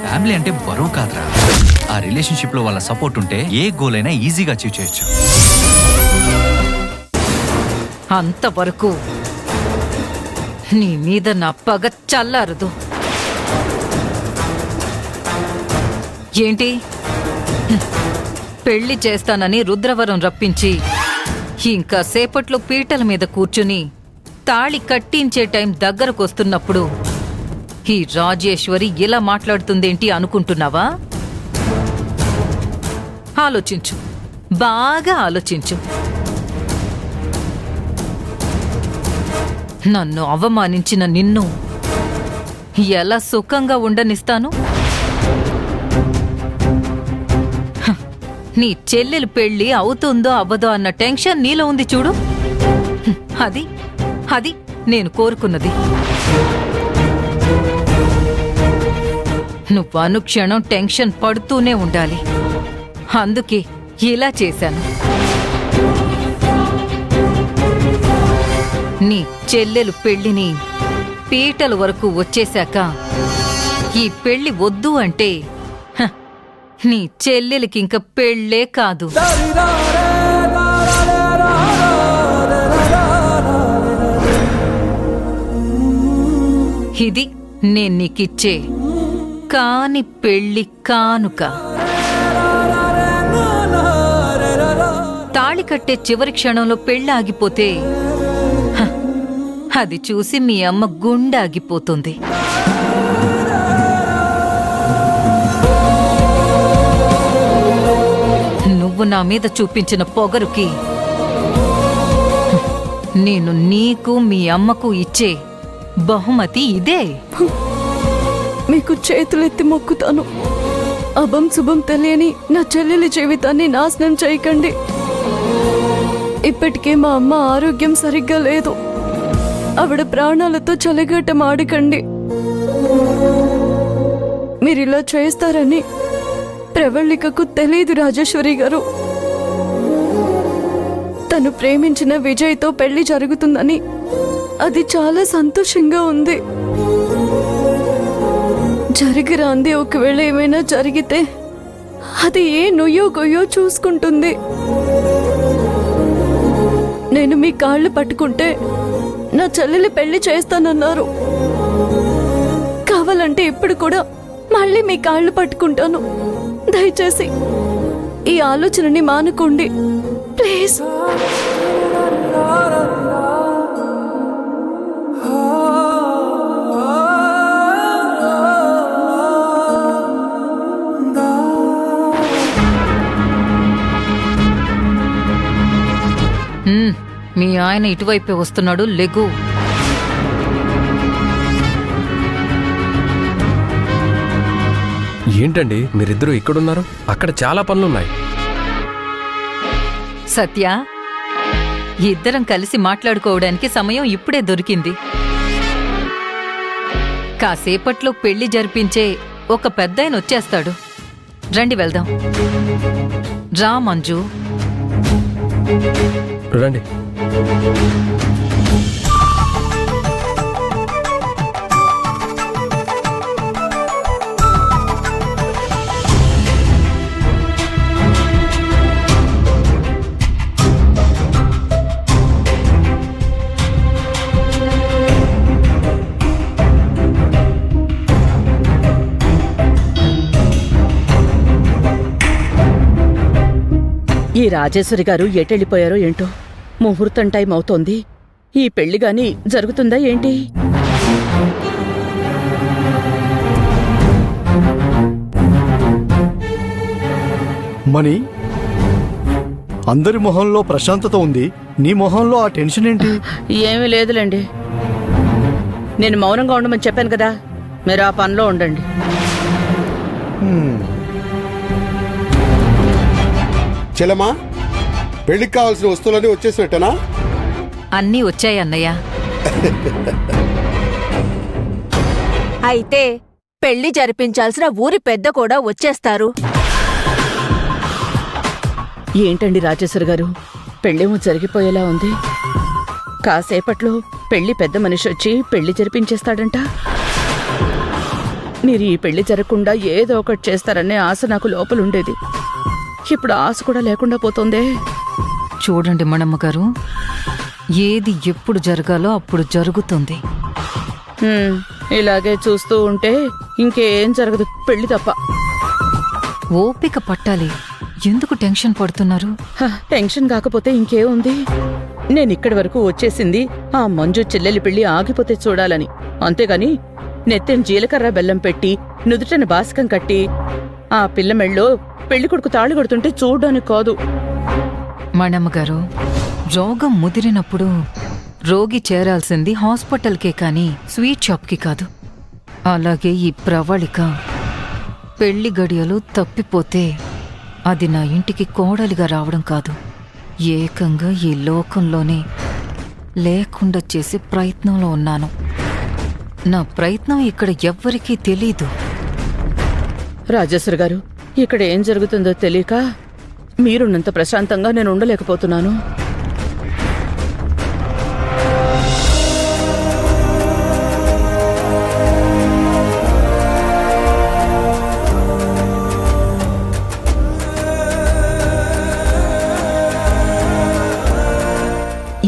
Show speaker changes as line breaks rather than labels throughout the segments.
Family అంటే బరువు కాదురా. ఆ రిలేషన్షిప్ లో వాళ్ళ సపోర్ట్ ఉంటే ఏ గోల్ అయినా ఈజీగా అచీవ్ చేయొచ్చు.
అంతవరకు నీ మీద నా పగ చల్లారదు. ఏంటి, పెళ్లి చేస్తానని రుద్రవరం రప్పించి ఇంకా సేపట్లో పీటల మీద కూర్చుని తాళి కట్టించే టైం దగ్గరకొస్తున్నప్పుడు ఈ రాజేశ్వరి ఇలా మాట్లాడుతుందేంటి అనుకుంటున్నావా? ఆలోచించు, బాగా ఆలోచించు. నన్ను అవమానించిన నిన్ను ఎలా సుఖంగా ఉండనిస్తాను? నీ చెల్లెలు పెళ్లి అవుతుందో అవ్వదో అన్న టెన్షన్ నీలో ఉంది చూడు. అది అది నేను కోరుకున్నది. నువ్వు అనుక్షణం టెన్షన్ పడుతూనే ఉండాలి. అందుకే ఇలా చేశాను. నీ చెల్లెలు పెళ్లిని పీటల వరకు వచ్చేశాక ఈ పెళ్లి వద్దు అంటే నీ చెల్లెలికింక పెళ్ళే కాదు. ఇది నేను నీకిచ్చే కాని పెళ్లి కానుక. తాళి కట్టే చివరి క్షణంలో పెళ్లి ఆగిపోతే అది చూసి మీ అమ్మ గుండె ఆగిపోతుంది. నువ్వు నా మీద చూపించిన పొగరుకి నేను నీకు మీ అమ్మకు ఇచ్చే బహుమతి ఇదే.
మీకు చేతులెత్తి మొక్కుతాను. అభం శుభం తెలియని నా చెల్లెలి జీవితాన్ని నాశనం చేయకండి. ఇప్పటికే మా అమ్మ ఆరోగ్యం సరిగ్గా లేదు. ఆవిడ ప్రాణాలతో చలిగట్టం ఆడకండి. మీరిలా చేస్తారని ప్రవళికకు తెలియదు రాజేశ్వరి గారు. తను ప్రేమించిన విజయ్తో పెళ్లి జరుగుతుందని అది చాలా సంతోషంగా ఉంది. జరిగిరాంది ఒకవేళ ఏమైనా జరిగితే అది ఏ నొయ్యో గొయ్యో చూసుకుంటుంది. నేను మీ కాళ్ళు పట్టుకుంటే నా చెల్లెలి పెళ్లి చేస్తానన్నారు. కావాలంటే ఇప్పుడు కూడా మళ్ళీ మీ కాళ్ళు పట్టుకుంటాను. దయచేసి ఈ ఆలోచనని మానుకోండి ప్లీజ్.
మీ ఆయన ఇటువైపే వస్తున్నాడు, లెగు.
ఏంటండి మీరిద్దరూ ఇక్కడున్నారు? అక్కడ చాలా పనులున్నాయి.
సత్య, ఇద్దరం కలిసి మాట్లాడుకోవడానికి సమయం ఇప్పుడే దొరికింది. కాసేపట్లో పెళ్లి జరిపించే ఒక పెద్దాయన వచ్చేస్తాడు. రండి వెళ్దాం. రా మంజు.
రండి.
ఈ రాజేశ్వరి గారు ఎటెళ్ళిపోయారో ఏంటో. ముహూర్తం టైం అవుతోంది. ఈ పెళ్లి గాని జరుగుతుందా ఏంటి?
మణి, అందరి మొహంలో ప్రశాంతత ఉంది, నీ మొహంలో ఆ టెన్షన్ ఏంటి?
ఏమీ లేదులేండి. నేను మౌనంగా ఉండమని చెప్పాను కదా, మీరు ఆ పనిలో ఉండండి.
చెల్లమ్మా, పెళ్లికి కావాల్సిన వస్తువులన్నీ వచ్చేసినట్టేనా?
అన్నీ వచ్చాయి అన్నయ్య.
అయితే పెళ్లి జరిపించాల్సిన ఊరి పెద్ద కూడా వచ్చేస్తారు.
ఏంటండి రాజేశ్వరి గారు, పెళ్ళేమో జరిగిపోయేలా ఉంది. కాసేపట్లో పెళ్లి పెద్ద మనిషి వచ్చి పెళ్లి జరిపించేస్తాడంట. మీరు ఈ పెళ్లి జరగకుండా ఏదో ఒకటి చేస్తారనే ఆశ నాకు లోపలుండేది. ఇప్పుడు ఆశ కూడా లేకుండా పోతుందే.
చూడండి మణమ్మగారు, ఏది ఎప్పుడు జరగాలో అప్పుడు జరుగుతుంది.
ఇలాగే చూస్తూ ఉంటే ఇంకేం జరగదు, పెళ్లి తప్ప.
ఓపిక పట్టాలి. ఎందుకు టెన్షన్ పడుతున్నారు?
టెన్షన్ కాకపోతే ఇంకేముంది? నేనిక్కడి వరకు వచ్చేసింది ఆ మంజు చెల్లెలి పెళ్లి ఆగిపోతే చూడాలని. అంతేగాని నెత్తిన జీలకర్ర బెల్లం పెట్టి నుదుటన బాసకం కట్టి ఆ పిల్ల మెళ్ళో పెళ్లి కొడుకు తాళి కొడుతుంటే చూడ్డానికి కాదు.
మణమ్మగారు, రోగం ముదిరినప్పుడు రోగి చేరాల్సింది హాస్పిటల్కే కాని స్వీట్ షాప్కి కాదు. అలాగే ఈ ప్రవళిక పెళ్లి గడియలు తప్పిపోతే అది నా ఇంటికి కోడలిగా రావడం కాదు, ఏకంగా ఈ లోకంలోనే లేకుండా చేసే ప్రయత్నంలో ఉన్నాను. నా ప్రయత్నం ఇక్కడ ఎవ్వరికీ తెలీదు.
రాజేశ్వరి గారు, ఇక్కడ ఏం జరుగుతుందో తెలియక మీరున్నంత ప్రశాంతంగా నేను ఉండలేకపోతున్నాను.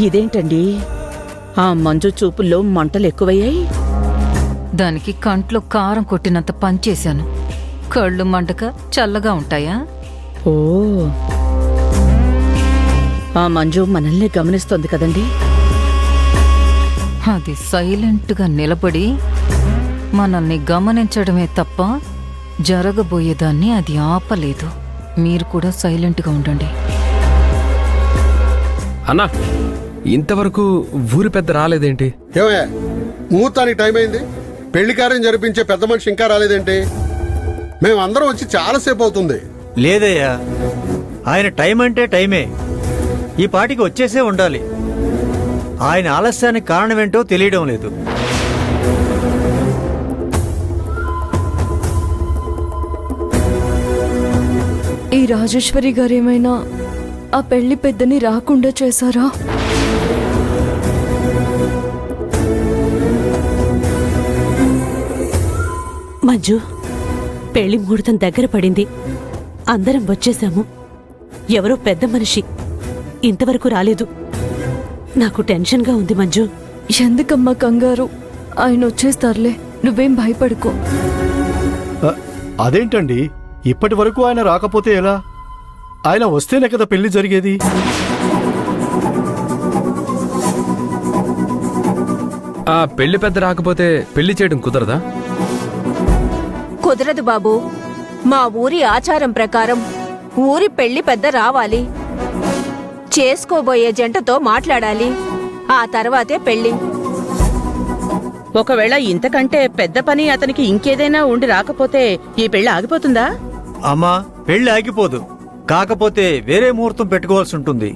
ఇదేంటండి, ఆ మంజు చూపుల్లో మంటలు ఎక్కువయ్యాయి.
దానికి కంట్లో కారం కొట్టినంత పనిచేశాను. కళ్ళు మంటక చల్లగా ఉంటాయా?
ఓ, ఆ మంజు మనల్ని గమనిస్తోంది కదండి.
అది సైలెంట్గా నిలబడి మనల్ని గమనించడమే తప్ప జరగబోయేదాన్ని అది ఆపలేదు. మీరు కూడా సైలెంట్గా ఉండండి.
అన్నా, ఇంతవరకు ఊరి పెద్ద రాలేదేంటి?
ఏమయ్యా, ముహూర్తానికి టైం అయింది, పెళ్లి కార్యం జరిపించే పెద్ద మనిషి ఇంకా రాలేదేంటి? మేమందరం వచ్చి చాలాసేపు అవుతుంది.
లేదయ్యా, ఆయన టైం అంటే టైమే, ఈ పాటికి వచ్చేసే ఉండాలి. ఆయన ఆలస్యానికి కారణమేంటో తెలియడం లేదు.
ఈ రాజేశ్వరి గారేమైనా ఆ పెళ్లి పెద్దని రాకుండా చేశారా?
మంజు, పెళ్లి ముహూర్తం దగ్గర పడింది, అందరం వచ్చేశాము. ఎవరో పెద్ద మనిషి ఇంతవరకు రాలేదు. నాకు టెన్షన్గా ఉంది మంజు.
ఎందుకమ్మా కంగారు? ఆయన వచ్చేస్తారులే, నువ్వేం భయపడుకో.
అదేంటండి, ఇప్పటి వరకు ఆయన రాకపోతే ఎలా? ఆయన వస్తేనే కదా పెళ్లి జరిగేది.
ఆ పెళ్లి పెద్ద రాకపోతే పెళ్లి చేయడం కుదరదా?
కుదరదు బాబు. మా ఊరి ఆచారం ప్రకారం ఊరి పెళ్లి పెద్ద రావాలి, చేసుకోబోయే జంటతో మాట్లాడాలి, ఆ తర్వాతే పెళ్లి.
ఒకవేళ ఇంతకంటే పెద్ద పని అతనికి ఇంకేదైనా ఉండి రాకపోతే ఈ పెళ్లి ఆగిపోతుందా?
అమ్మా, పెళ్లి ఆగిపోదు, కాకపోతే వేరే ముహూర్తం పెట్టుకోవాల్సి ఉంటుంది.